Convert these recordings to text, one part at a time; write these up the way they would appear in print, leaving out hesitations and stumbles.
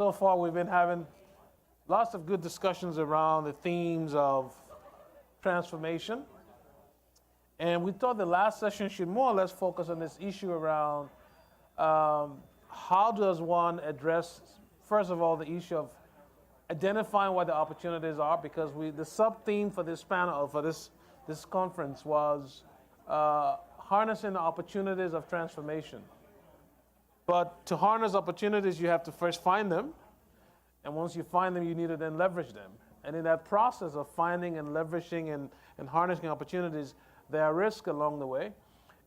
So far, we've been having lots of good discussions around the themes of transformation. And we thought the last session should more or less focus on this issue around how does one address, first of all, the issue of identifying what the opportunities are, because the sub-theme for this panel, for this conference was harnessing the opportunities of transformation. But to harness opportunities, you have to first find them. And once you find them, you need to then leverage them. And in that process of finding and leveraging and harnessing opportunities, there are risks along the way.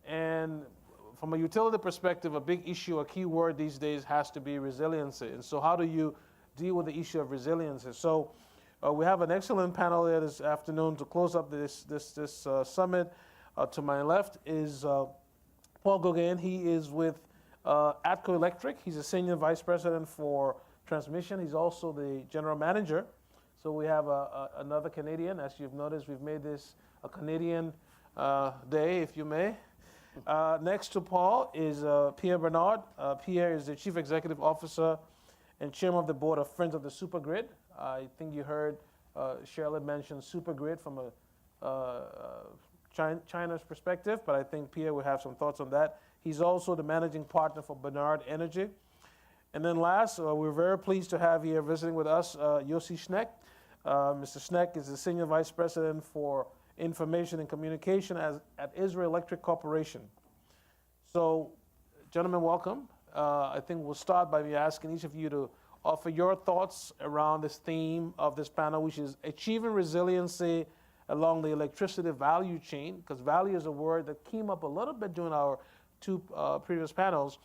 And from a utility perspective, a big issue, a key word these days has to be resiliency. And so how do you deal with the issue of resiliency? So we have an excellent panel here this afternoon to close up this summit. To my left is Paul Gauguin. He is with ATCO Electric. He's a senior vice president for transmission. He's also the general manager. So we have another Canadian. As you've noticed, we've made this a Canadian day, if you may. Next to Paul is Pierre Bernard. Pierre is the chief executive officer and chairman of the board of Friends of the Supergrid. I think you heard Shirley mention Supergrid from China's perspective, but I think Pierre will have some thoughts on that. He's also the managing partner for Bernard Energy. And then last, we're very pleased to have here visiting with us Yossi Schneck. Mr. Schneck is the senior vice president for information and communication at Israel Electric Corporation. So, gentlemen, welcome. I think we'll start by me asking each of you to offer your thoughts around this theme of this panel, which is achieving resiliency along the electricity value chain, because value is a word that came up a little bit during our two previous panels.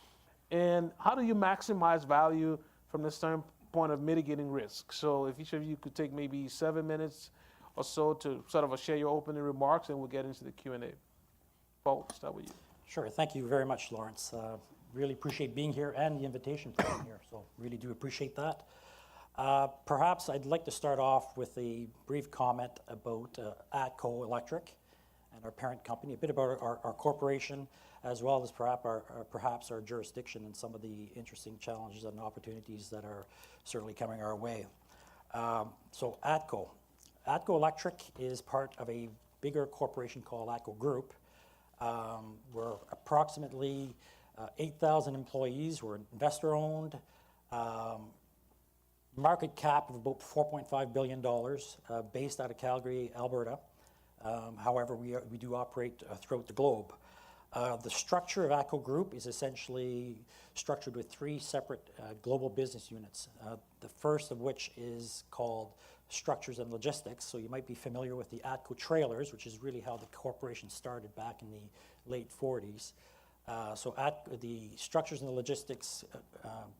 And how do you maximize value from the standpoint of mitigating risk? So if each of you could take maybe 7 minutes or so to sort of share your opening remarks, and we'll get into the Q&A. Paul, start with you. Sure, thank you very much, Lawrence. Really appreciate being here and the invitation for being here, so really do appreciate that. Perhaps I'd like to start off with a brief comment about ATCO Electric and our parent company, a bit about our corporation, as well as perhaps our jurisdiction and some of the interesting challenges and opportunities that are certainly coming our way. So ATCO Electric is part of a bigger corporation called ATCO Group. We're approximately 8,000 employees. We're investor-owned. Market cap of about $4.5 billion, based out of Calgary, Alberta. However, we do operate throughout the globe. The structure of ATCO Group is essentially structured with three separate global business units. The first of which is called Structures and Logistics. So you might be familiar with the ATCO Trailers, which is really how the corporation started back in the late 40s. So the Structures and Logistics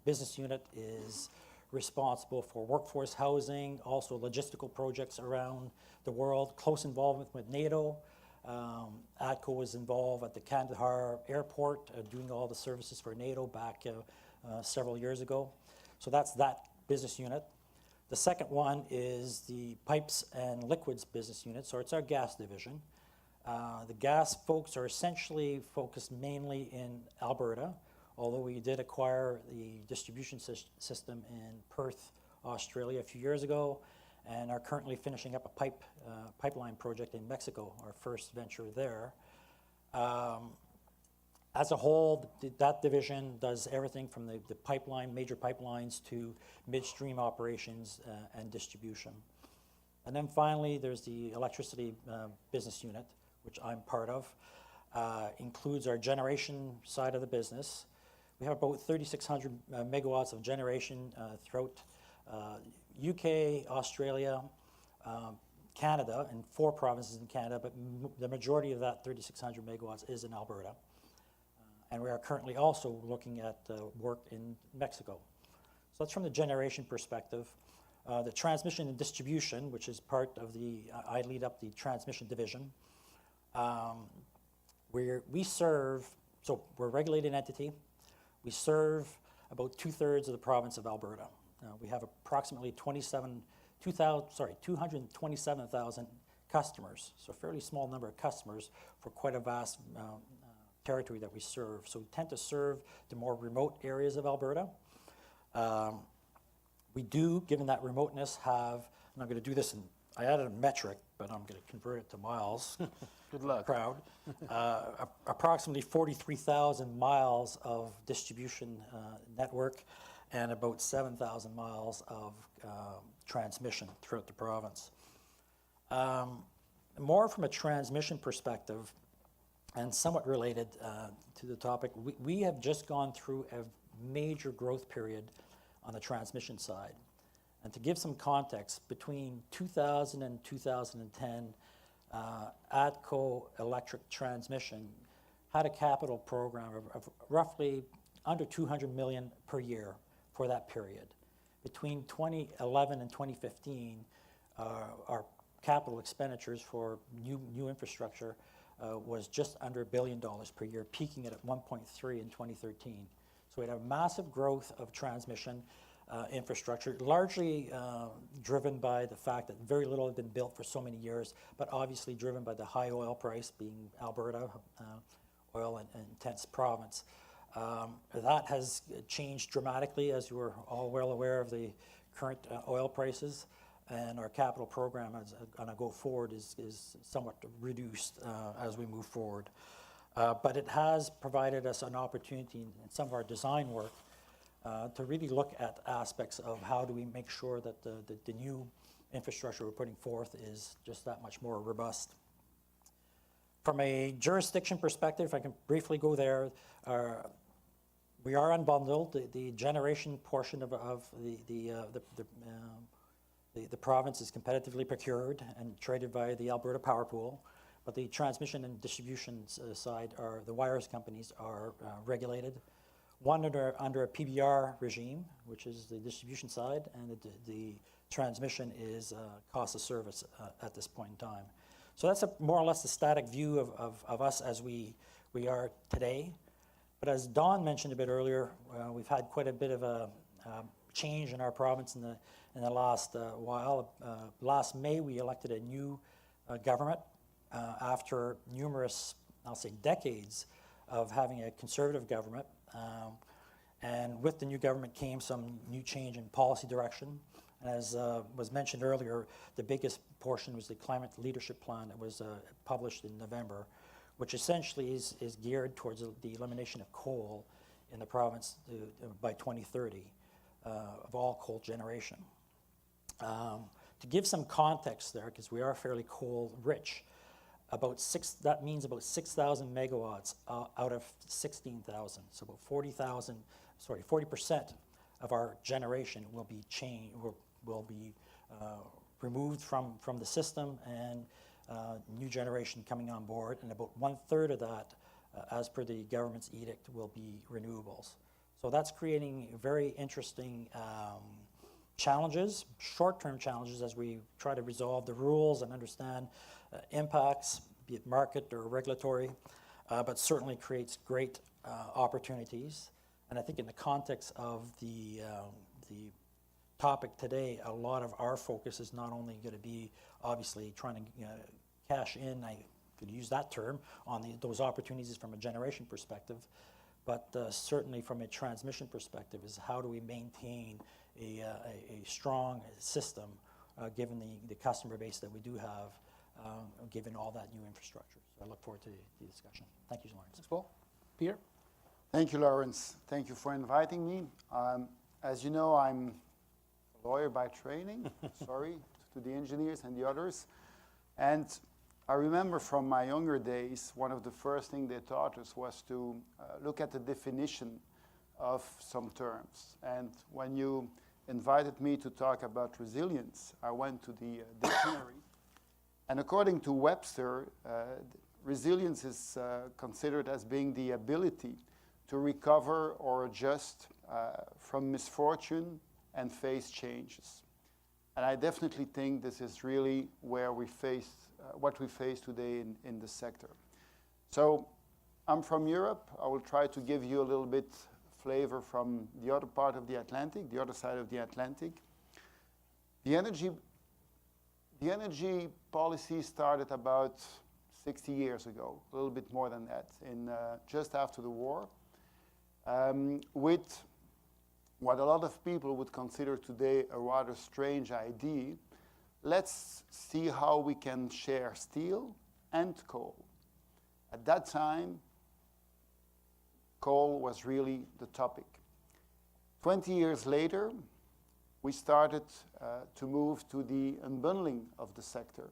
business unit is responsible for workforce housing, also logistical projects around the world, close involvement with NATO. ATCO was involved at the Kandahar airport doing all the services for NATO back several years ago. So that's that business unit. The second one is the Pipes and Liquids business unit, so it's our gas division. The gas folks are essentially focused mainly in Alberta, although we did acquire the distribution system in Perth, Australia a few years ago, and are currently finishing up a pipeline project in Mexico, our first venture there. As a whole, that division does everything from the major pipelines to midstream operations and distribution. And then finally, there's the electricity business unit, which I'm part of. Includes our generation side of the business. We have about 3,600 megawatts of generation throughout UK, Australia, Canada, and 4 provinces in Canada, but the majority of that 3,600 megawatts is in Alberta. And we are currently also looking at work in Mexico. So that's from the generation perspective. The transmission and distribution, which is part of I lead up the transmission division. We serve, so we're a regulated entity. We serve about 2/3 of the province of Alberta. We have approximately 227,000 customers, so a fairly small number of customers for quite a vast territory that we serve. So we tend to serve the more remote areas of Alberta. We do, given that remoteness, have, and I'm going to do this, and I added a metric, but I'm going to convert it to miles. Good luck. Proud. Approximately 43,000 miles of distribution network and about 7,000 miles of transmission throughout the province. More from a transmission perspective, and somewhat related to the topic, we have just gone through a major growth period on the transmission side. And to give some context, between 2000 and 2010, ATCO Electric Transmission had a capital program of roughly under $200 million per year for that period. Between 2011 and 2015, our capital expenditures for new infrastructure was just under $1 billion per year, peaking at 1.3 in 2013. So we had a massive growth of transmission infrastructure, largely driven by the fact that very little had been built for so many years, but obviously driven by the high oil price, being Alberta, oil and intense province. That has changed dramatically, as you are all well aware of the current oil prices, and our capital program on a go forward is somewhat reduced as we move forward. But it has provided us an opportunity in some of our design work to really look at aspects of how do we make sure that the new infrastructure we're putting forth is just that much more robust. From a jurisdiction perspective, if I can briefly go there, we are unbundled. The generation portion of the province is competitively procured and traded by the Alberta Power Pool, but the transmission and distribution side, the wires companies, are regulated. One under a PBR regime, which is the distribution side, and the transmission is cost of service at this point in time. So that's more or less the static view of us as we are today. But as Don mentioned a bit earlier, we've had quite a bit of a change in our province in the last while. Last May, we elected a new government after numerous, I'll say, decades of having a conservative government. And with the new government came some new change in policy direction. As was mentioned earlier, the biggest portion was the Climate Leadership Plan that was published in November, which essentially is geared towards the elimination of coal in the province by 2030 of all coal generation. To give some context there, because we are fairly coal rich, that means about 6,000 megawatts out of 16,000. So about 40% of our generation will be removed from the system, and new generation coming on board, and about 1/3 of that, as per the government's edict, will be renewables. So that's creating very interesting challenges, short-term challenges, as we try to resolve the rules and understand impacts, be it market or regulatory, but certainly creates great opportunities. And I think in the context of the topic today, a lot of our focus is not only going to be obviously trying to cash in, I could use that term, on those opportunities from a generation perspective, but certainly from a transmission perspective is how do we maintain a strong system given the customer base that we do have, given all that new infrastructure. So I look forward to the discussion. Thank you, Lawrence. Thanks, Paul. Pierre? Thank you, Lawrence. Thank you for inviting me. As you know, I'm a lawyer by training, sorry to the engineers and the others. And I remember from my younger days, one of the first things they taught us was to look at the definition of some terms. And when you invited me to talk about resilience, I went to the dictionary. And according to Webster, resilience is considered as being the ability to recover or adjust from misfortune and face changes. And I definitely think this is really where we face, what we face today in the sector. So I'm from Europe. I will try to give you a little bit flavor from the other part of the Atlantic, the other side of the Atlantic. The energy policy started about 60 years ago, a little bit more than that, in just after the war, with what a lot of people would consider today a rather strange idea, let's see how we can share steel and coal. At that time, coal was really the topic. 20 years later, we started to move to the unbundling of the sector.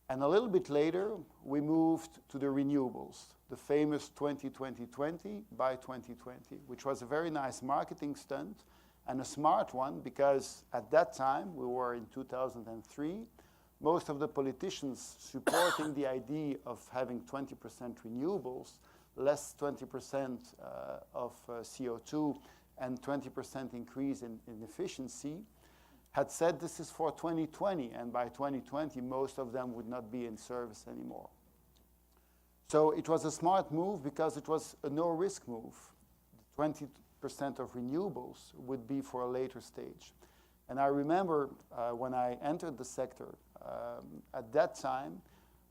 And a little bit later, we moved to the renewables, the famous 20-20-20 by 2020, which was a very nice marketing stunt and a smart one, because at that time, we were in 2003, most of the politicians supporting the idea of having 20% renewables, less 20% of CO2, and 20% increase in efficiency, had said this is for 2020, and by 2020, most of them would not be in service anymore. So it was a smart move because it was a no-risk move. 20% of renewables would be for a later stage. And I remember when I entered the sector, at that time,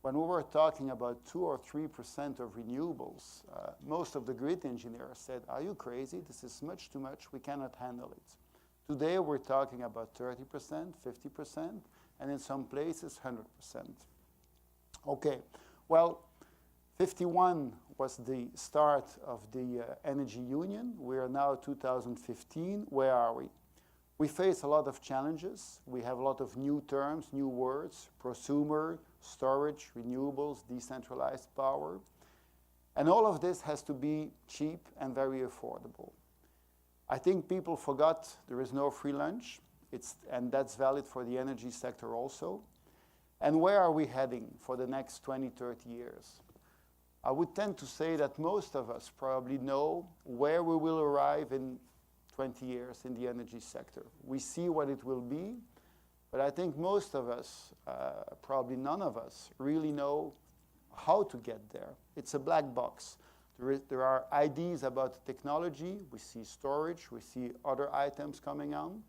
when we were talking about 2 or 3% of renewables, most of the grid engineers said, "Are you crazy? This is much too much. We cannot handle it." Today, we're talking about 30%, 50%, and in some places, 100%. Okay, well, 51 was the start of the Energy Union. We are now 2015. Where are we? We face a lot of challenges. We have a lot of new terms, new words: prosumer, storage, renewables, decentralized power. And all of this has to be cheap and very affordable. I think people forgot there is no free lunch, and that's valid for the energy sector also. And where are we heading for the next 20, 30 years? I would tend to say that most of us probably know where we will arrive in 20 years in the energy sector. We see what it will be, but I think most of us, probably none of us, really know how to get there. It's a black box. There are ideas about technology. We see storage. We see other items coming on.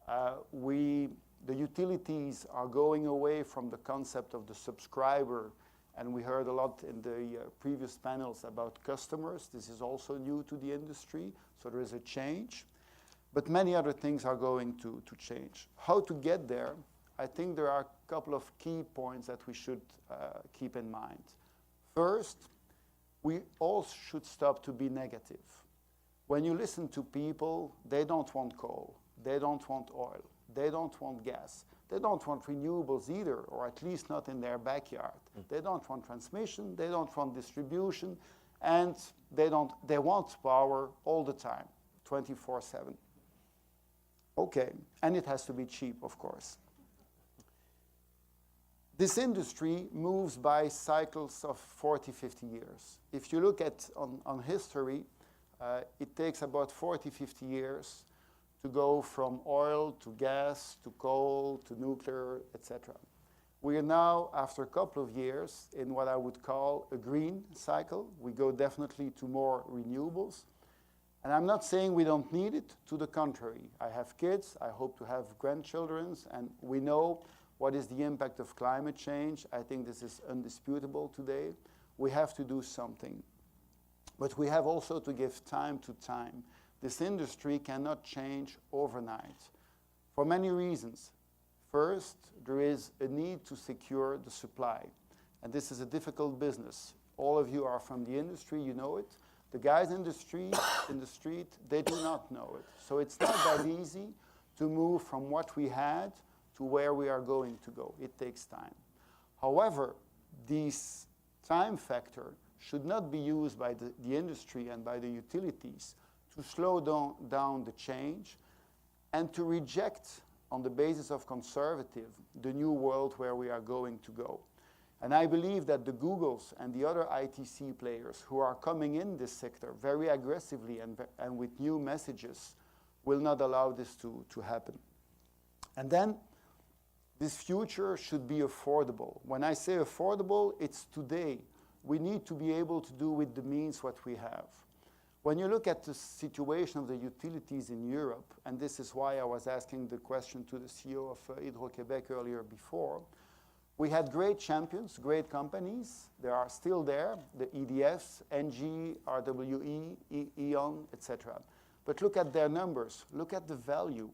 The utilities are going away from the concept of the subscriber, and we heard a lot in the previous panels about customers. This is also new to the industry, so there is a change. But many other things are going to change. How to get there? I think there are a couple of key points that we should keep in mind. First, we all should stop to be negative. When you listen to people, they don't want coal, they don't want oil, they don't want gas, they don't want renewables either, or at least not in their backyard. They don't want transmission, they don't want distribution, and they want power all the time, 24/7. Okay, and it has to be cheap, of course. This industry moves by cycles of 40, 50 years. If you look at on history, it takes about 40, 50 years to go from oil to gas to coal to nuclear, etc. We are now, after a couple of years, in what I would call a green cycle. We go definitely to more renewables. And I'm not saying we don't need it, to the contrary. I have kids, I hope to have grandchildren, and we know what is the impact of climate change. I think this is undisputable today. We have to do something. But we have also to give time to time. This industry cannot change overnight for many reasons. First, there is a need to secure the supply. And this is a difficult business. All of you are from the industry, you know it. The guys in the street, they do not know it. So it's not that easy to move from what we had to where we are going to go. It takes time. However, this time factor should not be used by the industry and by the utilities to slow down the change and to reject, on the basis of conservative, the new world where we are going to go. And I believe that the Googles and the other ITC players who are coming in this sector very aggressively and with new messages will not allow this to happen. And then this future should be affordable. When I say affordable, it's today. We need to be able to do with the means what we have. When you look at the situation of the utilities in Europe, and this is why I was asking the question to the CEO of Hydro-Québec earlier before, we had great champions, great companies. They are still there, the EDFs, NG, RWE, E.ON, etc. But look at their numbers. Look at the value.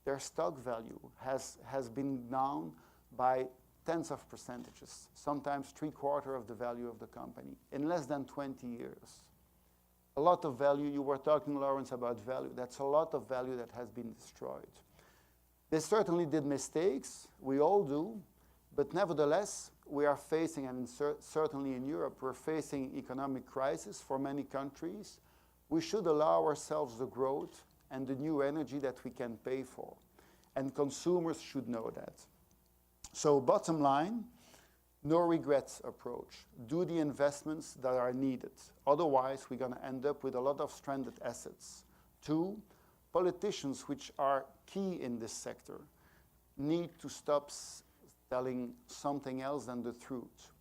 Their stock value has been down by tens of percentages, sometimes 3/4 of the value of the company in less than 20 years. A lot of value. You were talking, Lawrence, about value. That's a lot of value that has been destroyed. They certainly did mistakes. We all do. But nevertheless, we are facing, and certainly in Europe, we're facing economic crisis for many countries. We should allow ourselves the growth and the new energy that we can pay for. And consumers should know that. So bottom line, no regrets approach. Do the investments that are needed. Otherwise, we're going to end up with a lot of stranded assets. 2, politicians, which are key in this sector, need to stop telling something else than the truth.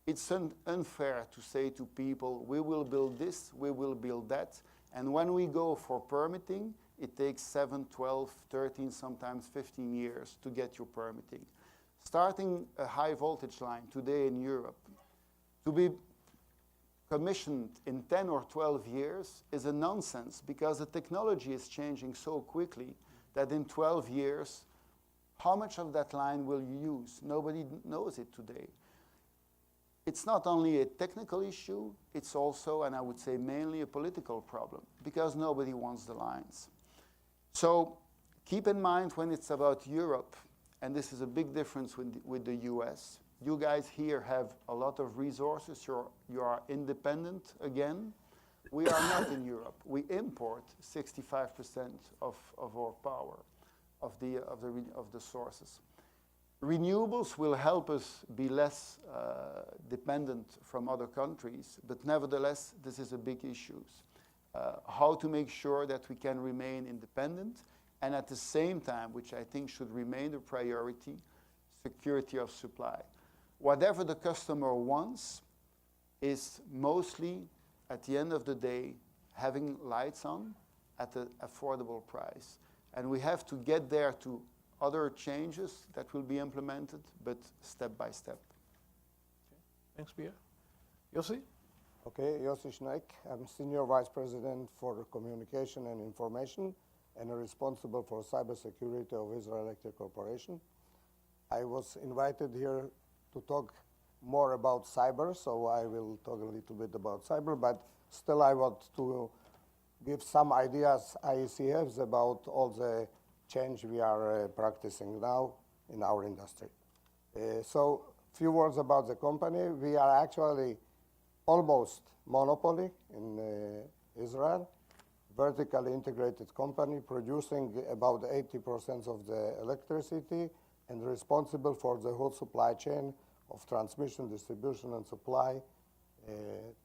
It's unfair to say to people, we will build this, we will build that, and when we go for permitting, it takes 7, 12, 13, sometimes 15 years to get your permitting. Starting a high voltage line today in Europe, to be commissioned in 10 or 12 years is a nonsense, because the technology is changing so quickly that in 12 years, how much of that line will you use? Nobody knows it today. It's not only a technical issue, it's also, and I would say mainly, a political problem, because nobody wants the lines. So keep in mind when it's about Europe, and this is a big difference with the US, you guys here have a lot of resources, you are independent again. We are not in Europe. We import 65% of our power, of the sources. Renewables will help us be less dependent from other countries, but nevertheless, this is a big issue. How to make sure that we can remain independent, and at the same time, which I think should remain a priority, security of supply. Whatever the customer wants is mostly, at the end of the day, having lights on at an affordable price. And we have to get there to other changes that will be implemented, but step by step. Okay. Thanks, Pierre. Yossi? Okay, Yossi Schneck. I'm Senior Vice President for Communication and Information and responsible for cybersecurity of Israel Electric Corporation. I was invited here to talk more about cyber, so I will talk a little bit about cyber, but still I want to give some ideas IEC has about all the change we are practicing now in our industry. So few words about the company. We are actually almost monopoly in Israel, vertically integrated company producing about 80% of the electricity and responsible for the whole supply chain of transmission, distribution, and supply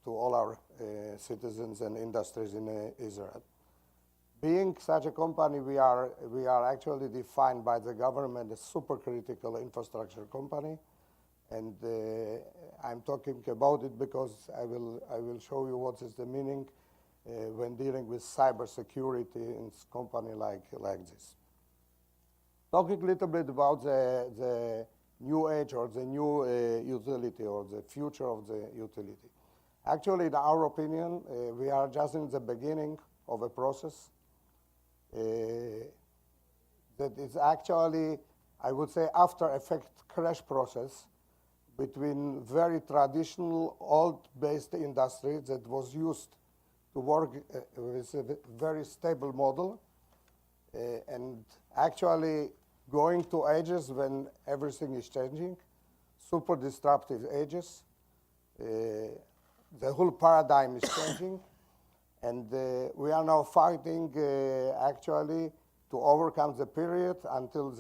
to all our citizens and industries in Israel. Being such a company, we are actually defined by the government as supercritical infrastructure company, and I'm talking about it because I will show you what is the meaning when dealing with cybersecurity in a company like this. Talking a little bit about the new age or the new utility or the future of the utility. Actually, in our opinion, we are just in the beginning of a process that is actually, I would say, after effect crash process between very traditional old-based industry that was used to work with a very stable model and actually going to ages when everything is changing, super disruptive ages. The whole paradigm is changing, and we are now fighting actually to overcome the period until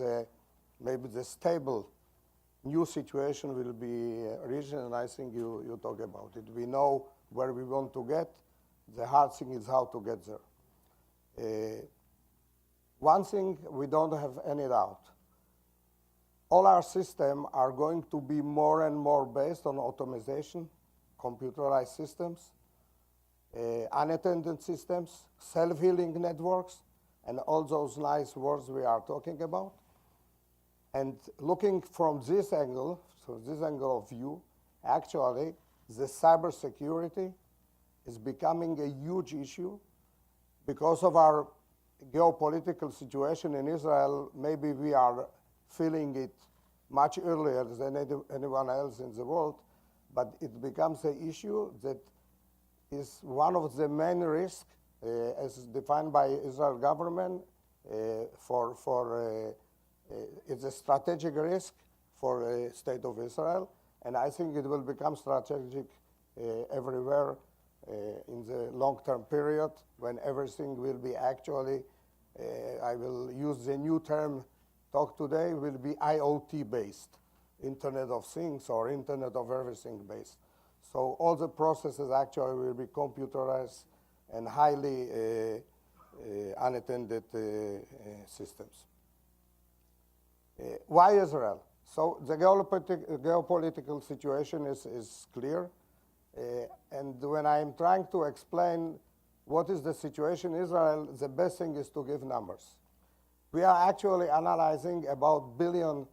maybe the stable new situation will be reached, and I think you talk about it. We know where we want to get. The hard thing is how to get there. One thing we don't have any doubt. All our systems are going to be more and more based on automation, computerized systems, unattended systems, self-healing networks, and all those nice words we are talking about. And looking from this angle, so this angle of view, actually, the cybersecurity is becoming a huge issue because of our geopolitical situation in Israel, maybe we are feeling it much earlier than anyone else in the world, but it becomes an issue that is one of the main risks as defined by Israel government it's a strategic risk for the state of Israel, and I think it will become strategic everywhere in the long-term period when everything will be actually, I will use the new term talk today, will be IoT based, Internet of Things or Internet of Everything based. So all the processes actually will be computerized and highly unattended systems. Why Israel? So the geopolitical situation is clear. And when I'm trying to explain what is the situation in Israel, the best thing is to give numbers. We are actually analyzing about billion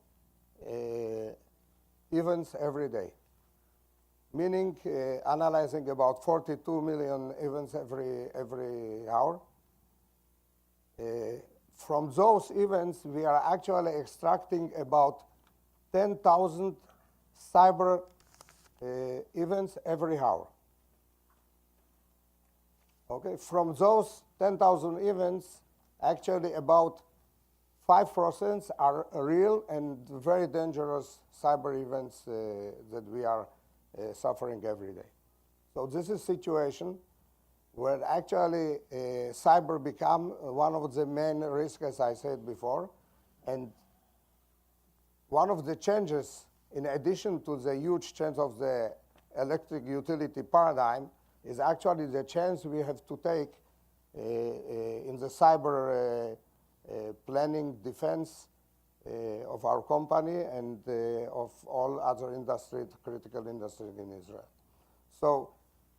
events every day, meaning analyzing about 42 million events every hour. From those events, we are actually extracting about 10,000 cyber events every hour. Okay, from those 10,000 events, actually about 5% are real and very dangerous cyber events that we are suffering every day. So this is a situation where actually cyber become one of the main risks, as I said before. And one of the changes, in addition to the huge change of the electric utility paradigm, is actually the change we have to take in the cyber planning defense of our company and of all other industries, critical industries in Israel. So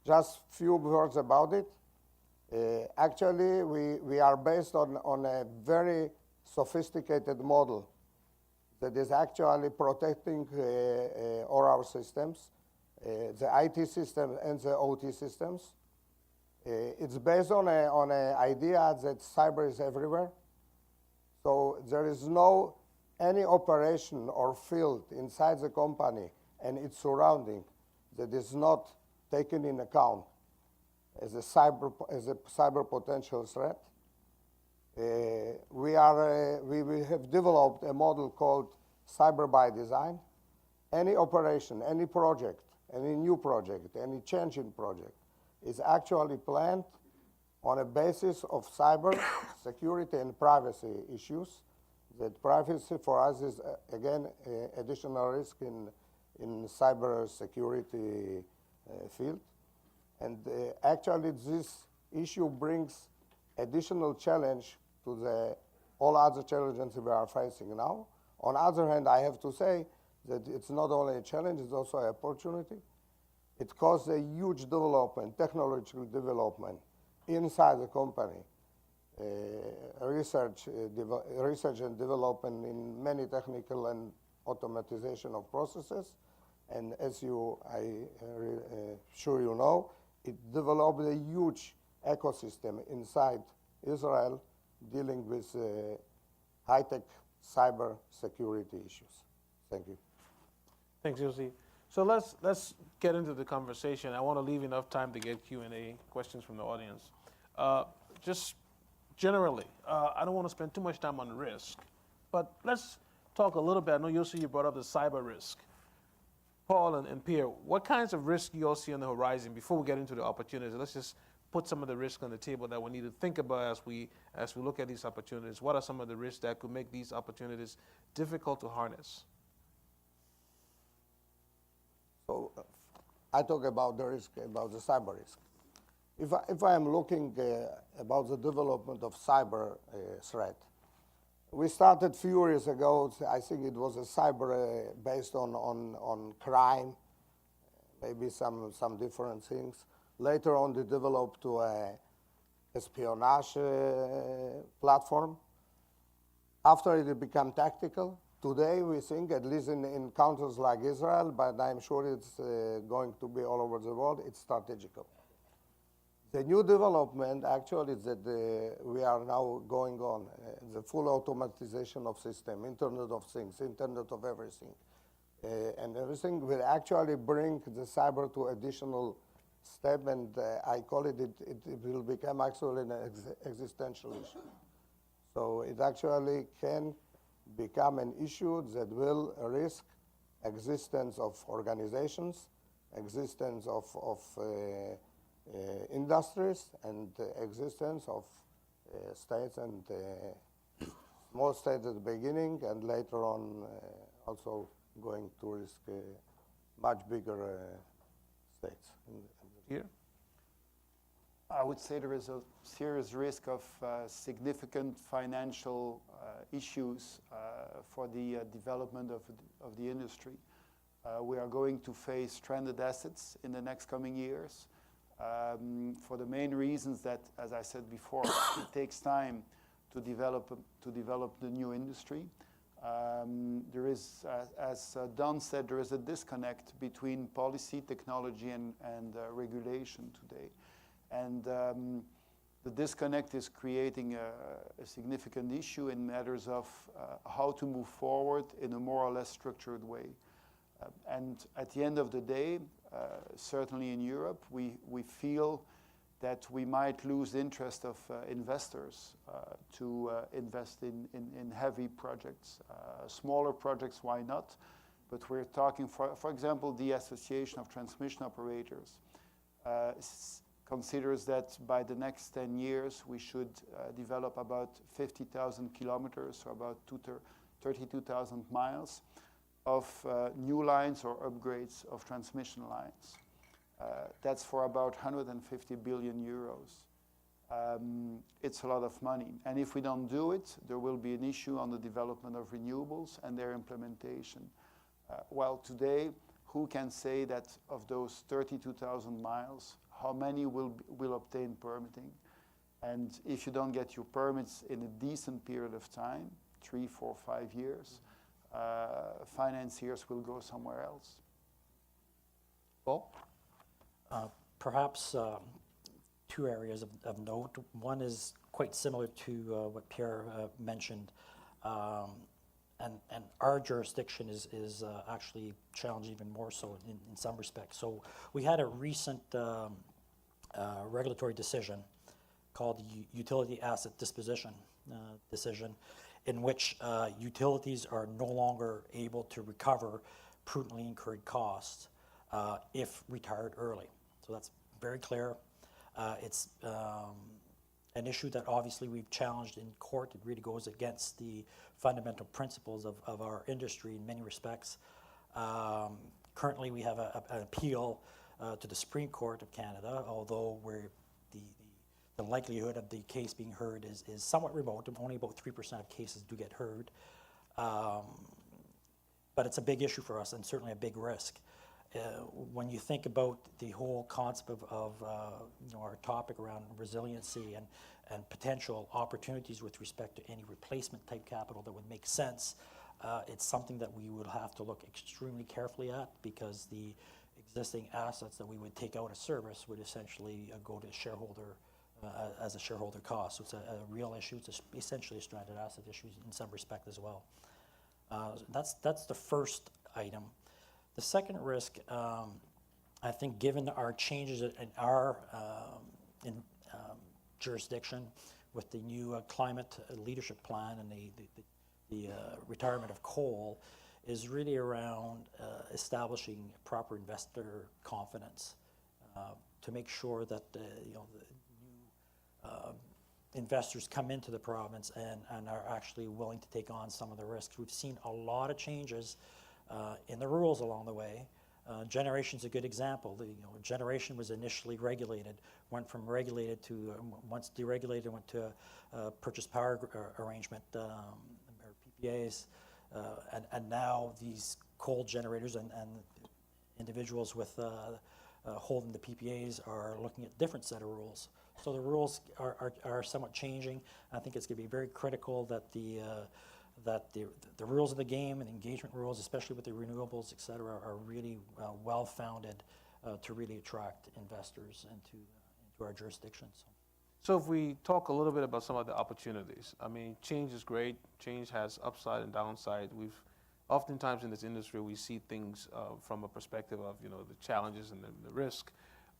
just few words about it. Actually, we are based on a very sophisticated model that is actually protecting all our systems, the IT system and the OT systems. It's based on an idea that cyber is everywhere. So there is no any operation or field inside the company and its surrounding that is not taken in account as a cyber potential threat. We have developed a model called cyber by design. Any operation, any project, any new project, any change in project is actually planned on a basis of cyber security and privacy issues. That privacy for us is, again, additional risk in cyber security field. And actually, this issue brings additional challenge to all other challenges we are facing now. On the other hand, I have to say that it's not only a challenge, it's also an opportunity. It caused a huge development, technological development inside the company, research and development in many technical and automatization of processes. And as sure you know, it developed a huge ecosystem inside Israel dealing with high-tech cyber security issues. Thank you. Thanks, Yossi. So let's get into the conversation. I want to leave enough time to get Q&A, questions from the audience. Just generally, I don't want to spend too much time on risk, but let's talk a little bit. I know, Yossi, you brought up the cyber risk. Paul and Pierre, what kinds of risks do you all see on the horizon before we get into the opportunities? Let's just put some of the risks on the table that we need to think about as we look at these opportunities. What are some of the risks that could make these opportunities difficult to harness? So I talk about the risk, about the cyber risk. If I am looking about the development of cyber threat, we started a few years ago. I think it was a cyber based on crime, maybe some different things. Later on, they developed to a espionage platform. After it became tactical. Today, we think, at least in countries like Israel, but I'm sure it's going to be all over the world, it's strategical. The new development actually is that we are now going on the full automatization of system, Internet of Things, Internet of Everything, and everything will actually bring the cyber to additional step, and I call it will become actually an existential issue. So it actually can become an issue that will risk existence of organizations, existence of industries, and existence of states, and small states at the beginning, and later on also going to risk much bigger states. Here? I would say there is a serious risk of significant financial issues for the development of the industry. We are going to face stranded assets in the next coming years for the main reasons that, as I said before, it takes time to develop the new industry. There is, as Don said, there is a disconnect between policy, technology, and regulation today. And the disconnect is creating a significant issue in matters of how to move forward in a more or less structured way. And at the end of the day, certainly in Europe, we feel that we might lose interest of investors to invest in heavy projects. Smaller projects, why not? But we're talking, for example, the Association of Transmission Operators considers that by the next 10 years, we should develop about 50,000 kilometers, or about 32,000 miles of new lines or upgrades of transmission lines. That's for about 150 billion euros. It's a lot of money. And if we don't do it, there will be an issue on the development of renewables and their implementation. Well, today, who can say that of those 32,000 miles, how many will obtain permitting? And if you don't get your permits in a decent period of time, 3, 4, 5 years, financiers will go somewhere else. Paul? Perhaps two areas of note. One is quite similar to what Pierre mentioned, and our jurisdiction is actually challenged even more so in some respects. So we had a recent regulatory decision called the Utility Asset Disposition decision, in which utilities are no longer able to recover prudently incurred costs if retired early. So that's very clear. It's an issue that obviously we've challenged in court. It really goes against the fundamental principles of our industry in many respects. Currently, we have an appeal to the Supreme Court of Canada, although the likelihood of the case being heard is somewhat remote. Only about 3% of cases do get heard. But it's a big issue for us and certainly a big risk. When you think about the whole concept of our topic around resiliency and potential opportunities with respect to any replacement type capital that would make sense, it's something that we would have to look extremely carefully at, because the existing assets that we would take out of service would essentially go to shareholder as a shareholder cost. So it's a real issue. It's essentially a stranded asset issue in some respect as well. That's the first item. The second risk, I think, given our changes in our jurisdiction with the new climate leadership plan and the retirement of coal, is really around establishing proper investor confidence to make sure that the new investors come into the province and are actually willing to take on some of the risks. We've seen a lot of changes in the rules along the way. Generation's a good example. Generation was initially regulated, went from regulated to, once deregulated, went to a purchase power arrangement, or PPAs, and now these coal generators and individuals with holding the PPAs are looking at different set of rules. So the rules are somewhat changing. I think it's going to be very critical that the rules of the game and engagement rules, especially with the renewables, et cetera, are really well-founded to really attract investors into to our jurisdiction. So if we talk a little bit about some of the opportunities, I mean, change is great. Change has upside and downside. Oftentimes in this industry, we see things from a perspective of, the challenges and the risk.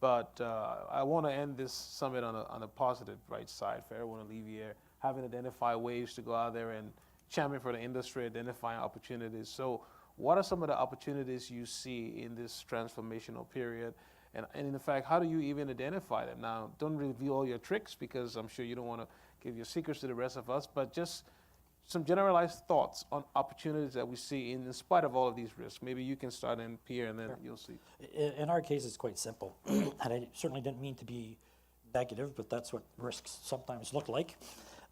But I want to end this summit on a positive, right side for everyone to leave here, having identified ways to go out there and champion for the industry, identifying opportunities. So what are some of the opportunities you see in this transformational period? And in fact, how do you even identify them? Now, don't reveal all your tricks because I'm sure you don't want to give your secrets to the rest of us, but just some generalized thoughts on opportunities that we see in spite of all of these risks. Maybe you can start in Pierre and then Sure. you'll see. In our case, it's quite simple. And I certainly didn't mean to be negative, but that's what risks sometimes look like.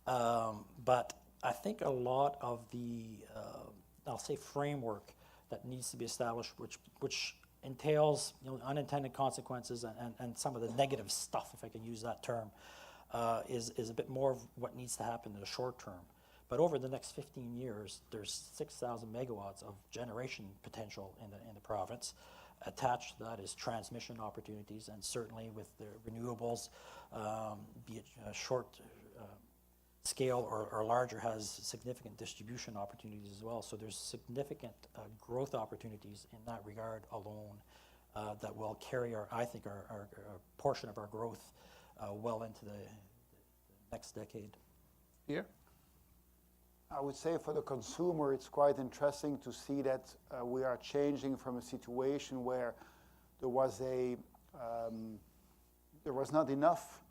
But I think a lot of the, I'll say, framework that needs to be established, which entails unintended consequences and some of the negative stuff, if I can use that term, is a bit more of what needs to happen in the short term. But over the next 15 years, there's 6,000 megawatts of generation potential in the province. Attached to that is transmission opportunities, and certainly with the renewables, be it short scale or larger, has significant distribution opportunities as well. So there's significant growth opportunities in that regard alone that will carry our portion of our growth well into the next decade. Pierre? I would say for the consumer, it's quite interesting to see that we are changing from a situation where there was not enough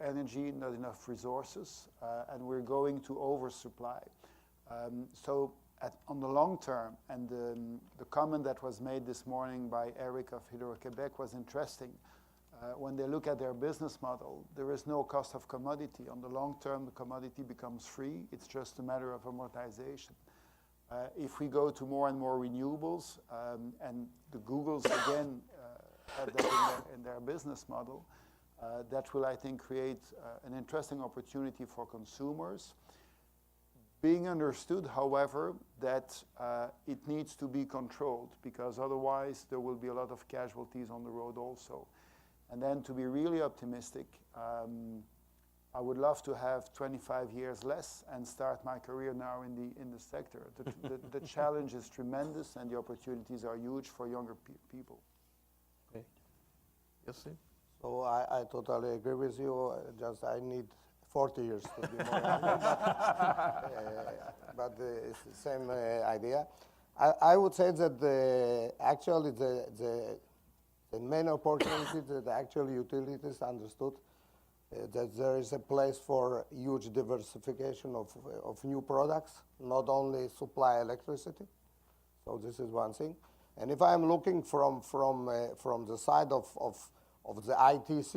energy, not enough resources, and we're going to oversupply. So on the long term, and the comment that was made this morning by Eric of Hydro-Québec was interesting. When they look at their business model, there is no cost of commodity. On the long term, the commodity becomes free. It's just a matter of amortization. If we go to more and more renewables, and the Googles again have that in their business model, that will, I think, create an interesting opportunity for consumers. Being understood, however, that it needs to be controlled, because otherwise there will be a lot of casualties on the road also. And then to be really optimistic, I would love to have 25 years less and start my career now in the sector. The challenge is tremendous and the opportunities are huge for younger people. Okay. Yes, Steve? So I totally agree with you. Just I need 40 years to be more young, but it's the same idea. I would say that actually the main opportunity that actually utilities understood that there is a place for huge diversification of new products, not only supply electricity. So this is one thing. And if I'm looking from the side of the ITC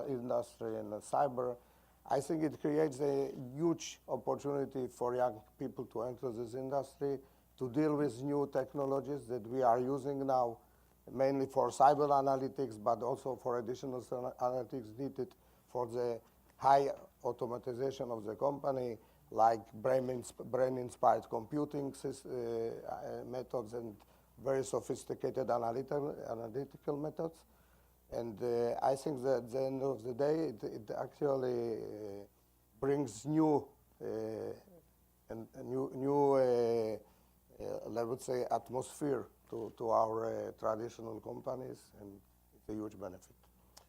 industry and the cyber, I think it creates a huge opportunity for young people to enter this industry, to deal with new technologies that we are using now, mainly for cyber analytics, but also for additional analytics needed for the high automatization of the company, like brain-inspired computing methods and very sophisticated analytical methods. And I think that at the end of the day, it actually brings new, I would say, atmosphere to our traditional companies, and it's a huge benefit.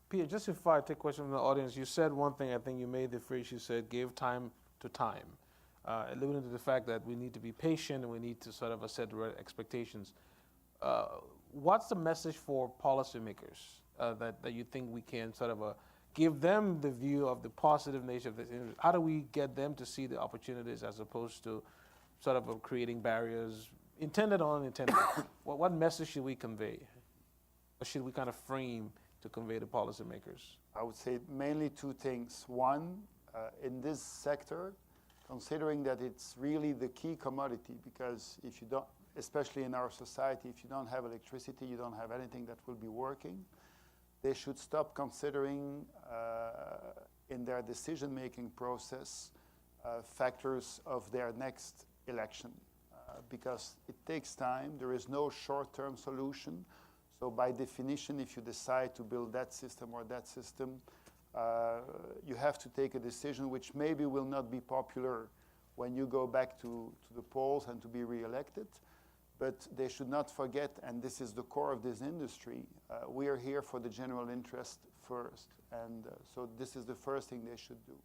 Pierre, just if I take a question from the audience, you said one thing, I think you made the phrase, you said, give time to time, alluding to the fact that we need to be patient and we need to sort of set the right expectations. What's the message for policymakers that you think we can sort of give them the view of the positive nature of this industry? How do we get them to see the opportunities as opposed to sort of creating barriers, intended or unintended? What message should we convey? Or should we kind of frame to convey to policymakers? I would say mainly two things. One, in this sector, considering that it's really the key commodity, because if you don't, especially in our society, if you don't have electricity, you don't have anything that will be working. They should stop considering in their decision-making process factors of their next election, because it takes time. There is no short-term solution. So by definition, if you decide to build that system or that system, you have to take a decision which maybe will not be popular when you go back to the polls and to be re-elected. But they should not forget, and this is the core of this industry, we are here for the general interest first. And so this is the first thing they should do.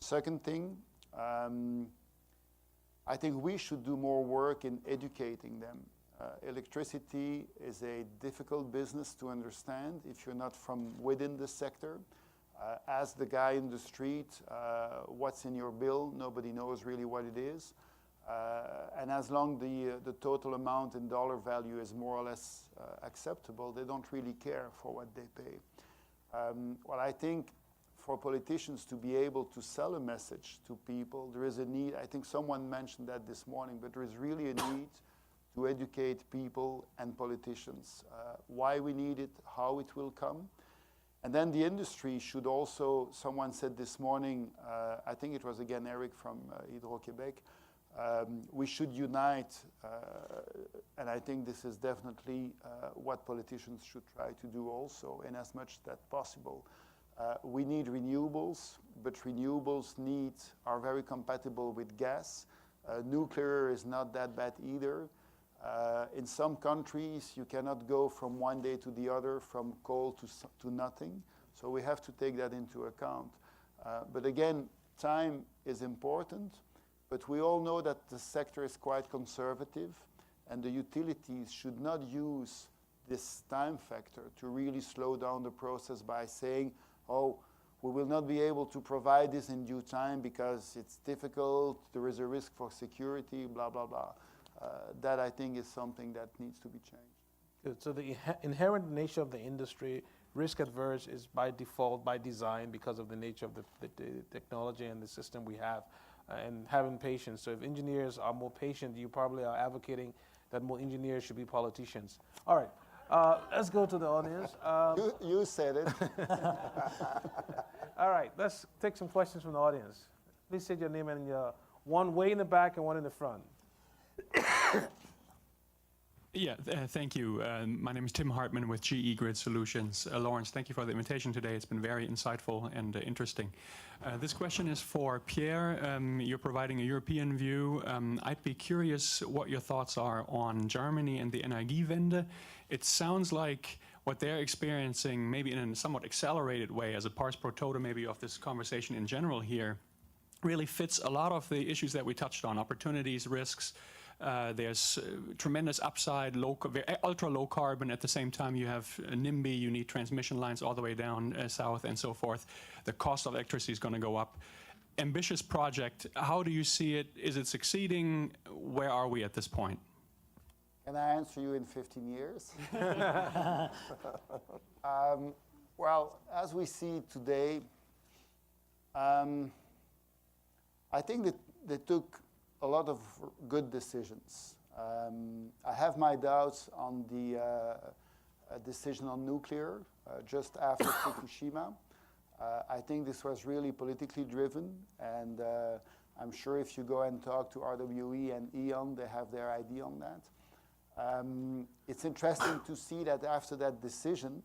Second thing, I think we should do more work in educating them. Electricity is a difficult business to understand if you're not from within the sector. Ask the guy in the street, what's in your bill? Nobody knows really what it is. And as long the total amount in dollar value is more or less acceptable, they don't really care for what they pay. Well, I think for politicians to be able to sell a message to people, there is a need. I think someone mentioned that this morning, but there is really a need to educate people and politicians why we need it, how it will come. And then the industry should also, someone said this morning, I think it was again Eric from Hydro-Québec, we should unite, and I think this is definitely what politicians should try to do also, in as much as possible. We need renewables, but renewables are very compatible with gas. Nuclear is not that bad either. In some countries, you cannot go from one day to the other, from coal to nothing. So we have to take that into account. But again, time is important. But we all know that the sector is quite conservative, and the utilities should not use this time factor to really slow down the process by saying, oh, we will not be able to provide this in due time because it's difficult, there is a risk for security, blah, blah, blah. That, I think, is something that needs to be changed. Good. So the inherent nature of the industry, risk adverse, is by default, by design, because of the nature of the technology and the system we have. And having patience. So if engineers are more patient, you probably are advocating that more engineers should be politicians. All right, let's go to the audience. You said it. All right, let's take some questions from the audience. Please say your name and one way in the back and one in the front. Yeah, thank you. My name is Tim Hartman with GE Grid Solutions. Lawrence, thank you for the invitation today. It's been very insightful and interesting. This question is for Pierre. You're providing a European view. I'd be curious what your thoughts are on Germany and the Energiewende. It sounds like what they're experiencing, maybe in a somewhat accelerated way, as a pars pro toto maybe of this conversation in general here, really fits a lot of the issues that we touched on, opportunities, risks. There's tremendous upside, ultra low carbon. At the same time, you have NIMBY, you need transmission lines all the way down south and so forth. The cost of electricity is going to go up. Ambitious project, how do you see it? Is it succeeding? Where are we at this point? Can I answer you in 15 years? Well, as we see today, I think that they took a lot of good decisions. I have my doubts on the decision on nuclear just after Fukushima. I think this was really politically driven, and I'm sure if you go and talk to RWE and E.ON, they have their idea on that. It's interesting to see that after that decision,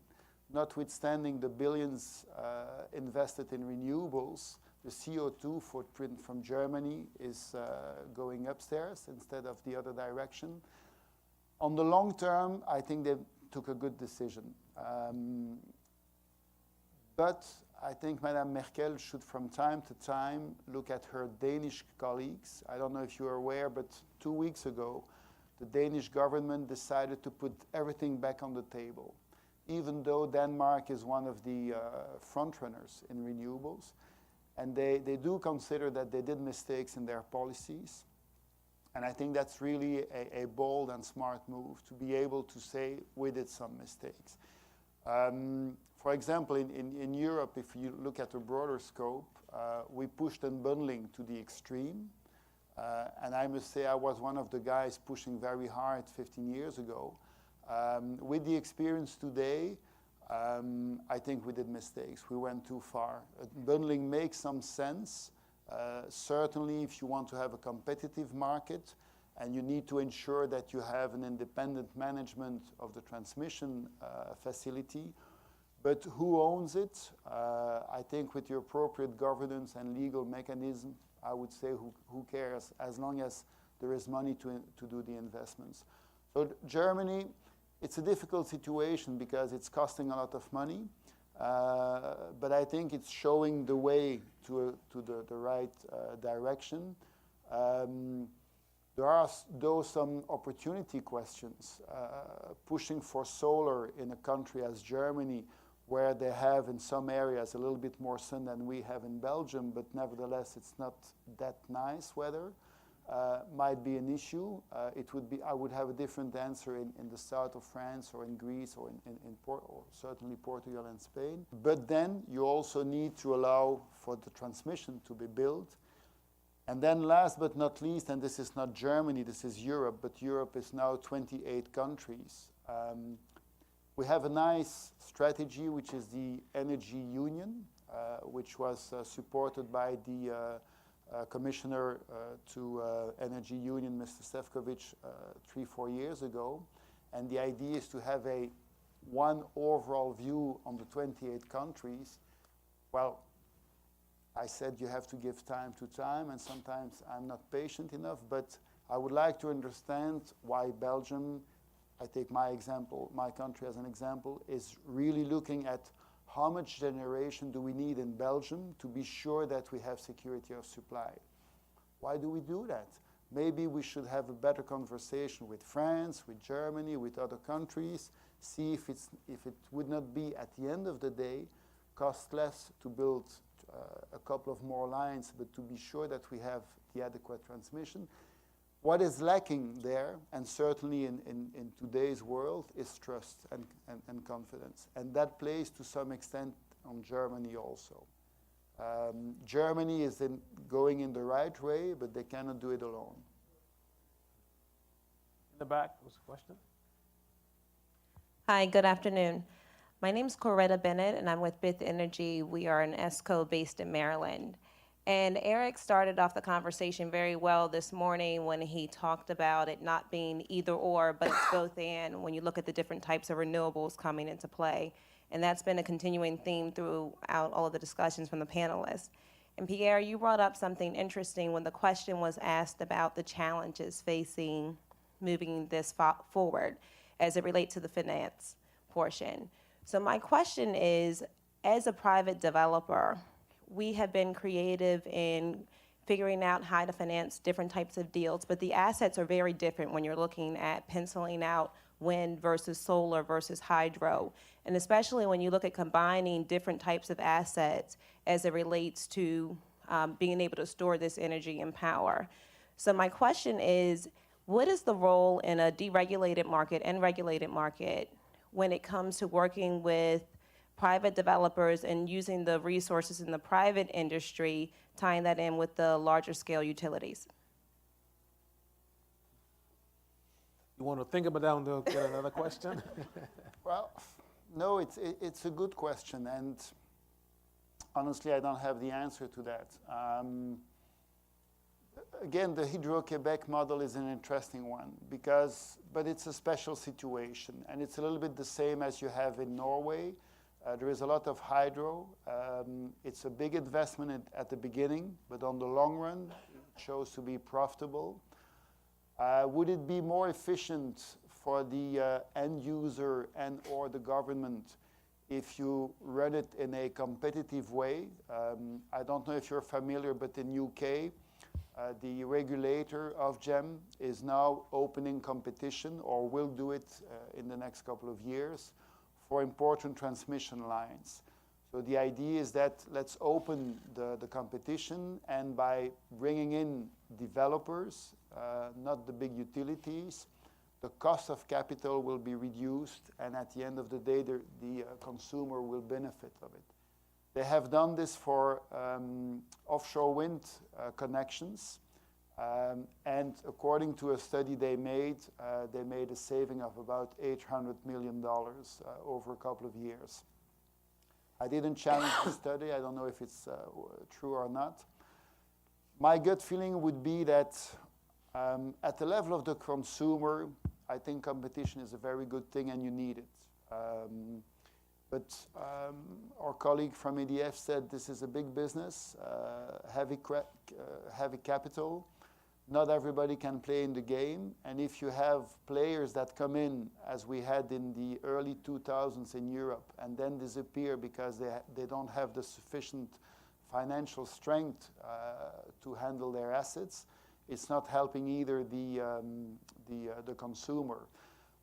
notwithstanding the billions invested in renewables, the CO2 footprint from Germany is going upstairs instead of the other direction. On the long term, I think they took a good decision. But I think Madame Merkel should from time to time look at her Danish colleagues. I don't know if you are aware, but 2 weeks ago, the Danish government decided to put everything back on the table, even though Denmark is one of the frontrunners in renewables. And they do consider that they did mistakes in their policies. And I think that's really a bold and smart move to be able to say we did some mistakes. For example, in Europe, if you look at a broader scope, we pushed unbundling to the extreme. And I must say I was one of the guys pushing very hard 15 years ago. With the experience today, I think we did mistakes. We went too far. Bundling makes some sense. Certainly, if you want to have a competitive market and you need to ensure that you have an independent management of the transmission facility. But who owns it? I think with the appropriate governance and legal mechanism, I would say who cares, as long as there is money to do the investments. So Germany, it's a difficult situation because it's costing a lot of money, but I think it's showing the way to the right direction. There are some opportunity questions. Pushing for solar in a country as Germany, where they have in some areas a little bit more sun than we have in Belgium, but nevertheless it's not that nice weather, might be an issue. I would have a different answer in the south of France or in Greece or or certainly Portugal and Spain. But then you also need to allow for the transmission to be built. And then last but not least, and this is not Germany, this is Europe, but Europe is now 28 countries. We have a nice strategy, which is the Energy Union, which was supported by the Commissioner to Energy Union, Mr. Šefčovič, 3-4 years ago. And the idea is to have one overall view on the 28 countries. Well, I said you have to give time to time, and sometimes I'm not patient enough, but I would like to understand why Belgium, I take my example, my country as an example, is really looking at how much generation do we need in Belgium to be sure that we have security of supply. Why do we do that? Maybe we should have a better conversation with France, with Germany, with other countries, see if it would not be, at the end of the day, cost less to build a couple of more lines, but to be sure that we have the adequate transmission. What is lacking there, and certainly in today's world, is trust and confidence. And that plays to some extent on Germany also. Germany is going in the right way, but they cannot do it alone. In the back was a question. Hi, good afternoon. My name is Coretta Bennett, and I'm with Bith Energy. We are an ESCO based in Maryland. And Eric started off the conversation very well this morning when he talked about it not being either or, but it's both and when you look at the different types of renewables coming into play. And that's been a continuing theme throughout all of the discussions from the panelists. And Pierre, you brought up something interesting when the question was asked about the challenges facing moving this forward as it relates to the finance portion. So my question is, as a private developer, we have been creative in figuring out how to finance different types of deals, but the assets are very different when you're looking at penciling out wind versus solar versus hydro, and especially when you look at combining different types of assets as it relates to being able to store this energy and power. So my question is, what is the role in a deregulated market and regulated market when it comes to working with private developers and using the resources in the private industry, tying that in with the larger scale utilities? You want to think about that and we'll get another question? Well, no, it's a good question, and honestly, I don't have the answer to that. Again, the Hydro-Québec model is an interesting one but it's a special situation, and it's a little bit the same as you have in Norway. There is a lot of hydro. It's a big investment at the beginning, but on the long run, it shows to be profitable. Would it be more efficient for the end user and or the government if you run it in a competitive way? I don't know if you're familiar, but in UK, the regulator of GEM is now opening competition, or will do it in the next couple of years, for important transmission lines. So the idea is that let's open the competition, and by bringing in developers, not the big utilities, the cost of capital will be reduced, and at the end of the day, the consumer will benefit of it. They have done this for offshore wind connections, and according to a study they made a saving of about $800 million over a couple of years. I didn't challenge the study. I don't know if it's true or not. My gut feeling would be that at the level of the consumer, I think competition is a very good thing and you need it. But our colleague from EDF said this is a big business, heavy capital. Not everybody can play in the game. And if you have players that come in, as we had in the early 2000s in Europe, and then disappear because they don't have the sufficient financial strength to handle their assets, it's not helping either the consumer.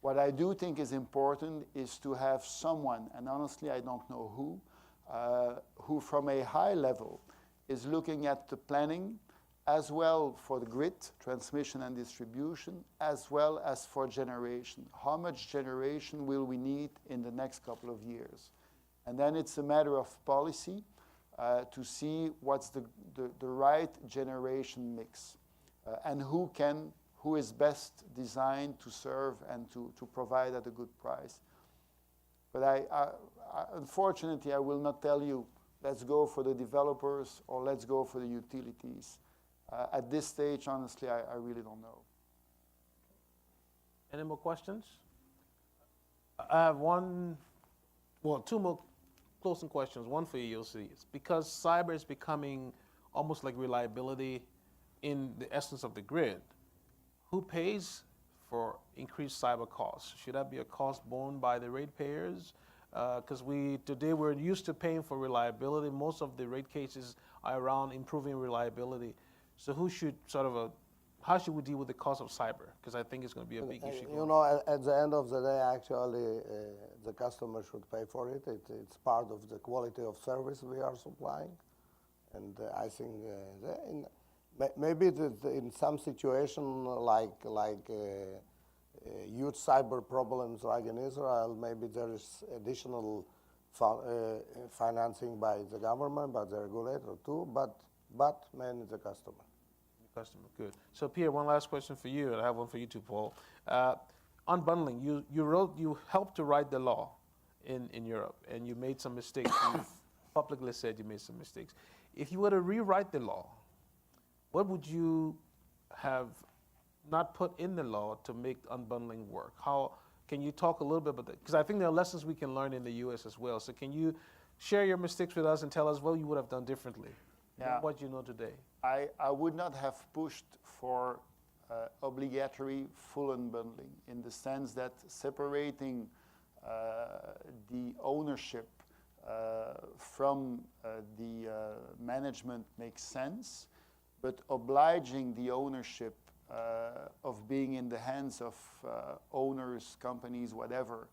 What I do think is important is to have someone, and honestly I don't know who from a high level is looking at the planning as well for the grid, transmission and distribution, as well as for generation. How much generation will we need in the next couple of years? And then it's a matter of policy to see what's the right generation mix and who is best designed to serve and to provide at a good price. But unfortunately, I will not tell you, let's go for the developers or let's go for the utilities. At this stage, honestly, I really don't know. Any more questions? I have two more closing questions. One for you, Yossi. It's because cyber is becoming almost like reliability in the essence of the grid. Who pays for increased cyber costs? Should that be a cost borne by the ratepayers? Because today we're used to paying for reliability. Most of the rate cases are around improving reliability. So how should we deal with the cost of cyber? Because I think it's going to be a big issue. You know, at the end of the day, actually, the customer should pay for it. It's part of the quality of service we are supplying. And I think maybe in some situation like huge cyber problems like in Israel, maybe there is additional financing by the government, by the regulator too, but mainly the customer. Customer, good. So Pierre, one last question for you, and I have one for you too, Paul. Unbundling, you helped to write the law in Europe, and you made some mistakes. You've publicly said you made some mistakes. If you were to rewrite the law, what would you have not put in the law to make unbundling work? How can you talk a little bit about that? Because I think there are lessons we can learn in the U.S. as well. So can you share your mistakes with us and tell us what you would have done differently than what you know today? I would not have pushed for obligatory full unbundling in the sense that separating the ownership from the management makes sense, but obliging the ownership of being in the hands of owners, companies, whatever,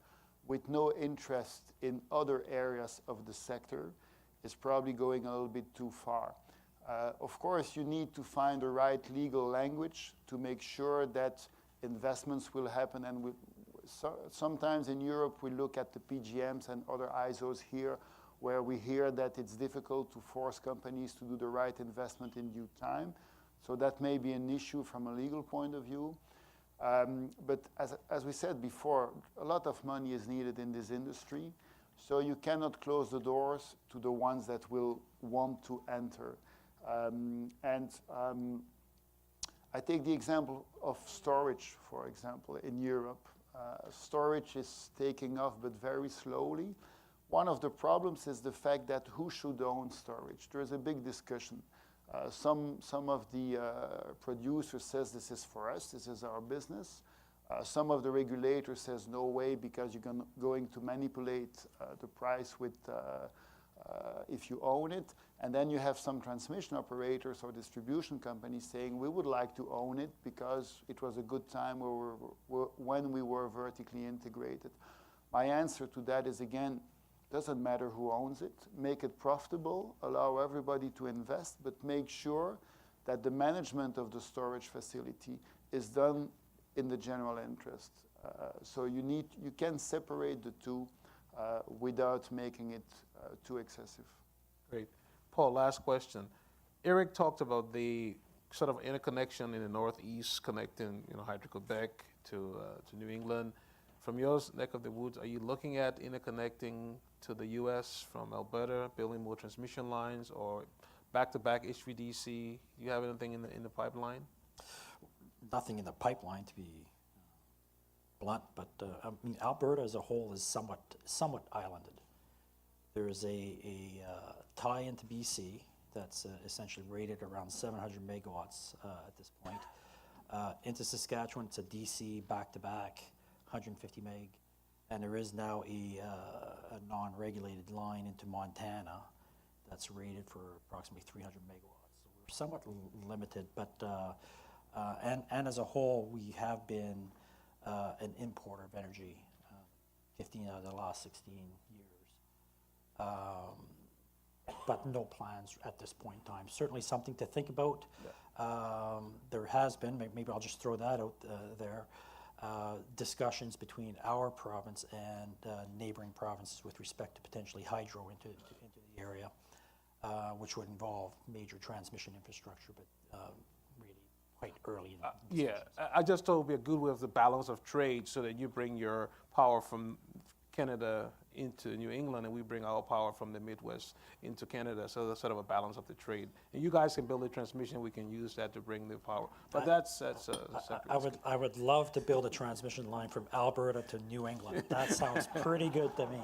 with no interest in other areas of the sector is probably going a little bit too far. Of course, you need to find the right legal language to make sure that investments will happen. And sometimes in Europe, we look at the PGMs and other ISOs here, where we hear that it's difficult to force companies to do the right investment in due time. So that may be an issue from a legal point of view. But as we said before, a lot of money is needed in this industry. So you cannot close the doors to the ones that will want to enter. I take the example of storage, for example, in Europe. Storage is taking off, but very slowly. One of the problems is the fact that who should own storage? There's a big discussion. Some of the producers says this is for us, this is our business. Some of the regulators says no way because you're going to manipulate the price with if you own it. And then you have some transmission operators or distribution companies saying we would like to own it because it was a good time when we were vertically integrated. My answer to that is, again, doesn't matter who owns it. Make it profitable, allow everybody to invest, but make sure that the management of the storage facility is done in the general interest. So you can separate the two without making it too excessive. Great. Paul, last question. Eric talked about the sort of interconnection in the Northeast connecting Hydro-Quebec to New England. From your neck of the woods, are you looking at interconnecting to the U.S. from Alberta, building more transmission lines, or back-to-back HVDC? Do you have anything in the pipeline? Nothing in the pipeline, to be blunt, but I mean, Alberta as a whole is somewhat islanded. There is a tie into BC that's essentially rated around 700 megawatts at this point. Into Saskatchewan, it's a DC back-to-back, 150 meg. And there is now a non-regulated line into Montana that's rated for approximately 300 megawatts. So we're somewhat limited, but, and as a whole, we have been an importer of energy, 15 out of the last 16 years. But no plans at this point in time. Certainly something to think about. There has been, maybe I'll just throw that out there, discussions between our province and neighboring provinces with respect to potentially hydro into the area, which would involve major transmission infrastructure, but really quite early in Yeah, I just thought it would be a good way of the balance of trade so that you bring your power from Canada into New England and we bring our power from the Midwest into Canada. So that's sort of a balance of the trade. And you guys can build a transmission, we can use that to bring the power. But that's a separate. I would love to build a transmission line from Alberta to New England. That sounds pretty good to me.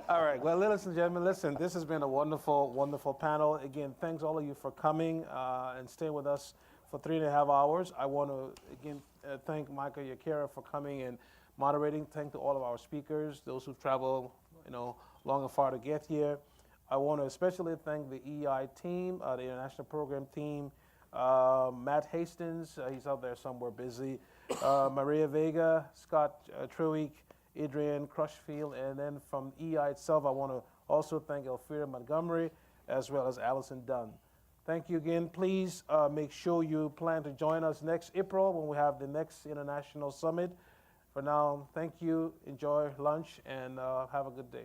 All right, well, ladies and gentlemen, listen, this has been a wonderful, wonderful panel. Again, thanks all of you for coming and staying with us for 3.5 hours. I want to, again, thank Michael Yakira for coming and moderating. Thank to all of our speakers, those who travel, long and far to get here. I want to especially thank the EEI team, the International Program team, Matt Hastings, he's out there somewhere busy, Maria Vega, Scott Truick, Adrian Crushfield, and then from EEI itself, I want to also thank Elfrida Montgomery, as well as Allison Dunn. Thank you again. Please make sure you plan to join us next April when we have the next International Summit. For now, thank you, enjoy lunch, and have a good day.